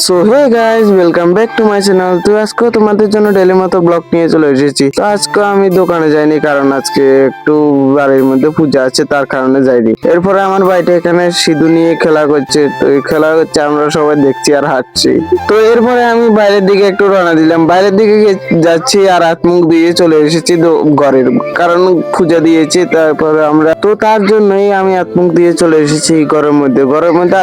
So hey guys, welcome back to my channel. তো আজকে তোমাদের জন্য ডেলি মতো ব্লগ নিয়ে চলে এসেছি। তো আজকে আমি দোকানে যাইনি, কারণ আজকে একটু বাড়ির মধ্যে পূজা আছে, তার কারণে যাইনি। এরপরে আমার ভাইটা এখানে সিধু নিয়ে খেলা করছে, তো এই খেলা করছে আমরা সবাই দেখছি আর হাঁটছি। তো এরপরে আমি বাইরের দিকে একটু রওনা দিলাম, বাইরের দিকে যাচ্ছি আর হাত মুখ দিয়ে চলে এসেছি ঘরের, কারণ পূজা দিয়েছি। তারপরে আমরা তো তার জন্যই আমি হাত মুখ দিয়ে চলে এসেছি ঘরের মধ্যে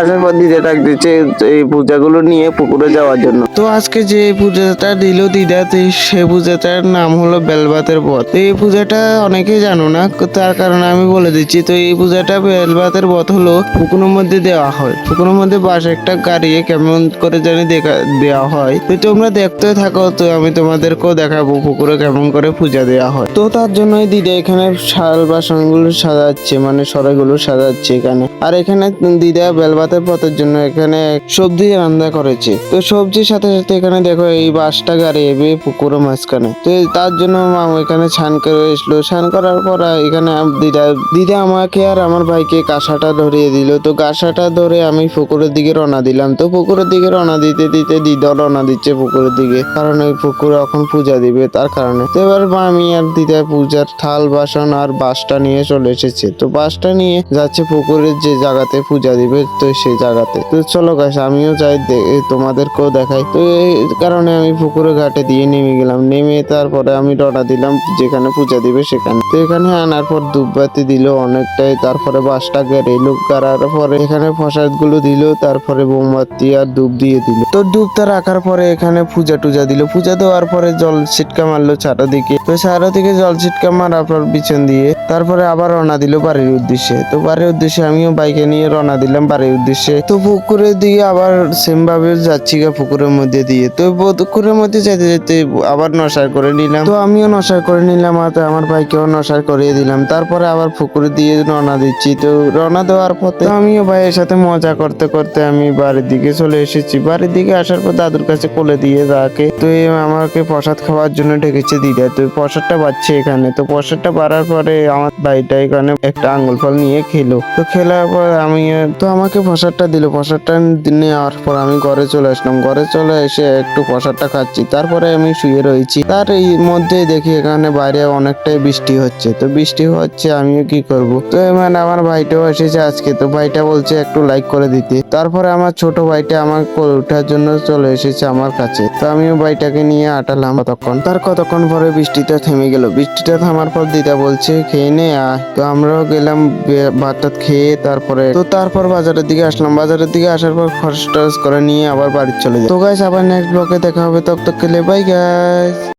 আসার পর দিদা ডাক দিচ্ছে এই পূজাগুলো নিয়ে পুকুরে যাওয়ার জন্য। তো আজকে যে পূজাটা দিল দিদা, তো সেই পূজাটার নাম হলো বেলবাতের পথ। তো এই পূজাটা অনেকেই জানো না, তার কারণে আমি বলে দিচ্ছি। তো এই পূজাটা বেলবাতের পথ হলো পুকুরের মধ্যে দেওয়া হয়। পুকুরের মধ্যে বাঁশ একটা গাড়িয়ে কেমন করে জানি দেওয়া হয়। তো তোমরা দেখতে থাকো, তো আমি তোমাদেরকেও দেখাবো পুকুরে কেমন করে পূজা দেওয়া হয়। তো তার জন্যই দিদা এখানে শাল বাসনগুলো সাজাচ্ছে, মানে সরাইগুলো সাজাচ্ছে এখানে। আর এখানে দিদা বেলবাতের পথের জন্য এখানে সবজি রান্না করেছে। তো সবজির সাথে সাথে এখানে দেখো এই বাঁশটা গাড়িয়ে পুকুরের মাঝখানে। তো তার জন্য মামা এখানে স্নান করে এসলো। স্নান করার পর এখানে দিদা আমাকে আর আমার ভাইকে কাঁসাটা ধরিয়ে দিল। তো কাঁসাটা ধরে আমি পুকুরের দিকে রওনা দিলাম। তো পুকুরের দিকে রওনা দিতে দিতে দিদা রওনা দিচ্ছে পুকুরের দিকে, কারণ ওই পুকুরে এখন পূজা দিবে তার কারণে। তো এবার আমি আর দিদা পূজার থাল বাসন আর বাঁশটা নিয়ে চলে এসেছে। তো বাঁশটা নিয়ে যাচ্ছে পুকুরের যে জায়গাতে পূজা দিবে, তো সেই জায়গাতে। তো চলো গাইস, আমিও যাই, তোমাদেরকেও দেখাই। তো এই কারণে আমি পুকুরে ঘাটে দিয়ে নেমে গেলাম। নেমে তারপরে আমি রওনা দিলাম যেখানে পূজা দিবে সেখানে। তো এখানে আনার পর ধূপবাতি দিল অনেকটাই, তারপরে বাঁশটা গেড়েলো, গাড়ার পরে এখানে প্রসাদ গুলো দিল, তারপরে মোমবাতি আর ধূপ দিয়ে দিল। তো ধূপটা রাখার পরে এখানে পূজা টুজা দিল। পূজা দেওয়ার পরে জল ছিটকা মারলো চারোদিকে। তো চারোদিকে জল ছিটকা মারার পর পিছন দিয়ে তারপরে আবার রওনা দিল বাড়ির উদ্দেশ্যে। তো বাড়ির উদ্দেশ্যে আমিও বাইকে নিয়ে রওনা দিলাম বাড়ির উদ্দেশ্যে। তো পুকুরের দিকে আবার সেম ভাবে যাচ্ছি পুকুরের মধ্যে দিয়ে। তো পুকুরের মধ্যে যেতে যেতে আবার নশার করে নিলাম। তো আমিও নশার করে নিলাম আর আমার ভাইকেও নশার করিয়ে দিলাম। তারপরে আবার পুকুরের দিয়ে রওনা দিচ্ছি। তো রওনা দেওয়ার পথে আমিও ভাইয়ের সাথে মজা করতে করতে আমি বাড়ির দিকে চলে এসেছি। বাড়ির দিকে আসার পর দাদুর কাছে কোলে দিয়ে তাকে, তো আমাকে প্রসাদ খাওয়ার জন্য ডেকেছে দিদা। তো প্রসাদটা পাচ্ছে এখানে। তো প্রসাদটা পাওয়ার পরে আমার ভাইটা এখানে একটা আঙ্গুল ফল নিয়ে খেলো। তো খেলার পর আমি, তো আমাকে প্রসাদটা দিল। প্রসাদটা নেওয়ার পর আমি ঘরে চলে আসলাম। ঘরে চলে এসে একটু প্রসাদটা খাচ্ছি, তারপরে আমি শুয়ে রয়েছি। তার এই মধ্যে দেখি এখানে বাইরে অনেকটাই বৃষ্টি হচ্ছে। তো বৃষ্টি হচ্ছে, আমিও কি করব। তো মানে আমার ভাইটাও এসেছে আজকে। তো ভাইটা বলছে একটু লাইক করে দিতে। তারপরে আমার ছোট ভাইটা আমার কোলে ওঠার জন্য চলে এসেছে আমার কাছে। তো আমিও ভাইটাকে নিয়ে আটালাম কতক্ষণ পরে বৃষ্টিটা থেমে গেল। বৃষ্টিটা থামার পর দিদা বলছে খেয়ে নে আয়। তো আমরাও গেলাম ভাত টাত খেয়ে। তারপর বাজারের দিকে আসলাম। বাজারের দিকে আসার পর খরচ টরচ করে নিয়ে আবার বাড়ি চলে যাই। তো গাইস, আবার নেক্সট ব্লগে দেখা হবে। ততক্ষণ বাই গাইস।